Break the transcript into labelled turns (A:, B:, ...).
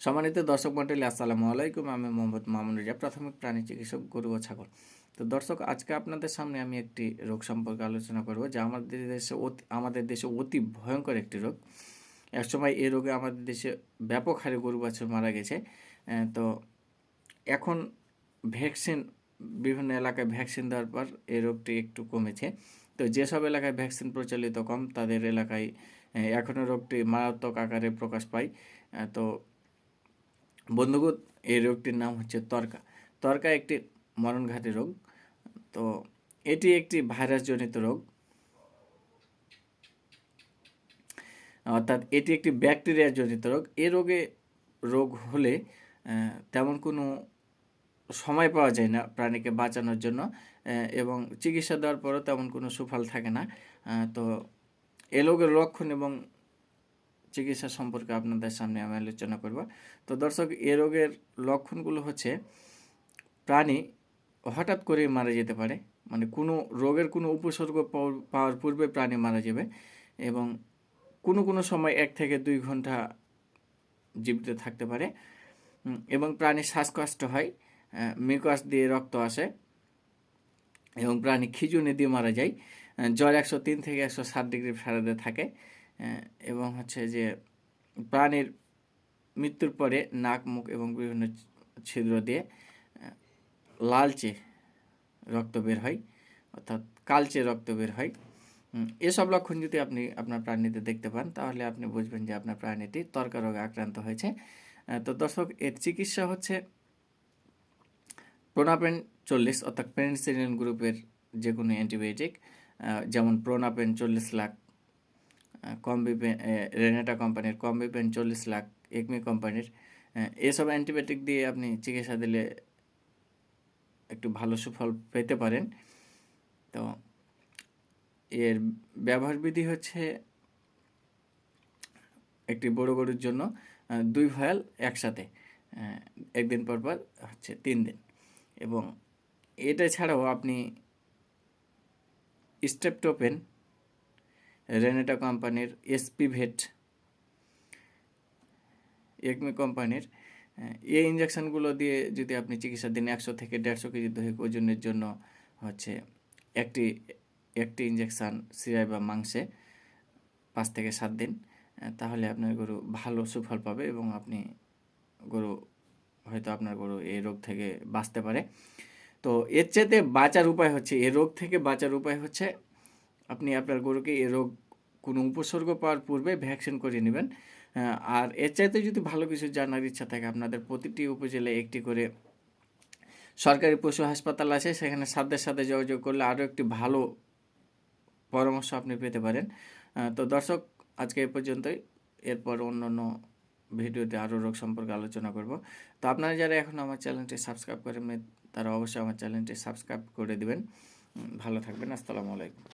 A: সম্মানিত দর্শক মণ্ডলী, আসসালামু আলাইকুম। আমি মোহাম্মদ মামুন রেজা, প্রাথমিক প্রাণী চিকিৎসক, গরু ও ছাগল। তো দর্শক, আজকে আপনাদের সামনে আমি একটি রোগ সম্পর্কে আলোচনা করব, যা আমাদের দেশে অতি ভয়ঙ্কর একটি রোগ। একসময় এই রোগে আমাদের দেশে ব্যাপক হারে গরু বাছুর মারা গেছে। তো এখন ভ্যাকসিন, বিভিন্ন এলাকায় ভ্যাকসিন দেওয়ার পর এই রোগটি একটু কমেছে। তো যেসব এলাকায় ভ্যাকসিন প্রচলিত কম, তাদের এলাকায় এখনও রোগটি মারাত্মক আকারে প্রকাশ পায়। তো বন্ধুগণ, এই রোগটির নাম হচ্ছে ত্বরকা। ত্বরকা একটি মরণঘাতী রোগ। তো এটি একটি ভাইরাসজনিত রোগ, অর্থাৎ এটি একটি ব্যাকটেরিয়াজনিত রোগ। এ রোগ হলে তেমন কোনো সময় পাওয়া যায় না প্রাণীকে বাঁচানোর জন্য, এবং চিকিৎসা দেওয়ার পরও তেমন কোনো সুফল থাকে না। তো এ রোগের লক্ষণ এবং চিকিৎসা সম্পর্কে আপনাদের সামনে আমি আলোচনা করব। তো দর্শক, এ রোগের লক্ষণগুলো হচ্ছে, প্রাণী হঠাৎ করে মারা যেতে পারে, মানে কোনো রোগের কোনো উপসর্গ পাওয়ার পূর্বে প্রাণী মারা যাবে, এবং কোনো সময় 1 থেকে 2 ঘন্টা জীবিত থাকতে পারে, এবং প্রাণীর শ্বাসকষ্ট হয়, মিউকাস দিয়ে রক্ত আসে, এবং প্রাণী খিঁচুনি দিয়ে মারা যায়। জ্বর 103 থেকে 107 ডিগ্রি ফ্যারেনহাইটে থাকে, এবং হচ্ছে যে প্রাণীর মৃত্যুর পরে নাক, মুখ এবং বিভিন্ন ছিদ্র দিয়ে লালচে রক্ত বের হয়, অর্থাৎ কালচে রক্ত বের হয়। এসব লক্ষণ যদি আপনি আপনার প্রাণীতে দেখতে পান, তাহলে আপনি বুঝবেন যে আপনার প্রাণীটি ত্বরকা রোগে আক্রান্ত হয়েছে। তো দর্শক, এর চিকিৎসা হচ্ছে প্রোনাপেন 40, অর্থাৎ পেনিসিলিন গ্রুপের যে কোনো অ্যান্টিবায়োটিক, যেমন প্রোনাপেন 40 লাখ, কম্বিপেন, রেনেটা কোম্পানির কম্বিপেন 40 লাখ, একমি কোম্পানির, এসব অ্যান্টিবায়োটিক দিয়ে আপনি চিকিৎসা দিলে একটু ভালো সুফল পেতে পারেন। তো এর ব্যবহার বিধি হচ্ছে, একটি বড় গরুর জন্য 2 ভায়াল একসাথে, একদিন পর হচ্ছে 3 দিন। এবং এটা ছাড়াও আপনি স্টেপটোপেন, রেনেটা কোম্পানির, এসপিভেট, একমি কোম্পানির, এই ইঞ্জেকশানগুলো দিয়ে যদি আপনি চিকিৎসা দিন, 100 থেকে 150 কেজি দৈহিক ওজনের জন্য হচ্ছে একটি ইঞ্জেকশান শিরায় বা মাংসে 5 থেকে 7 দিন, তাহলে আপনার গরু ভালো সুফল পাবে, এবং আপনার গরু এই রোগ থেকে বাঁচতে পারে। তো এর চাইতে বাঁচার উপায় হচ্ছে, এই রোগ থেকে বাঁচার উপায় হচ্ছে, আপনি আপনার গরুকে এই রোগ কোনো উপসর্গ পাওয়ার পূর্বে ভ্যাকসিন করিয়ে নেবেন। আর এর চাইতে যদি ভালো কিছু জানার ইচ্ছা থাকে, আপনাদের প্রতিটি উপজেলায় একটি করে সরকারি পশু হাসপাতাল আছে, সেখানে সাধ্যের সাথে যোগাযোগ করলে আরও একটি ভালো পরামর্শ আপনি পেতে পারেন। তো দর্শক, আজকে এ পর্যন্তই। এরপর অন্য ভিডিওতে আরও রোগ সম্পর্কে আলোচনা করব। তো আপনারা যারা এখন আমার চ্যানেলটি সাবস্ক্রাইব করেন, তারা অবশ্যই আমার চ্যানেলটি সাবস্ক্রাইব করে দেবেন। ভালো থাকবেন। আসসালামু আলাইকুম।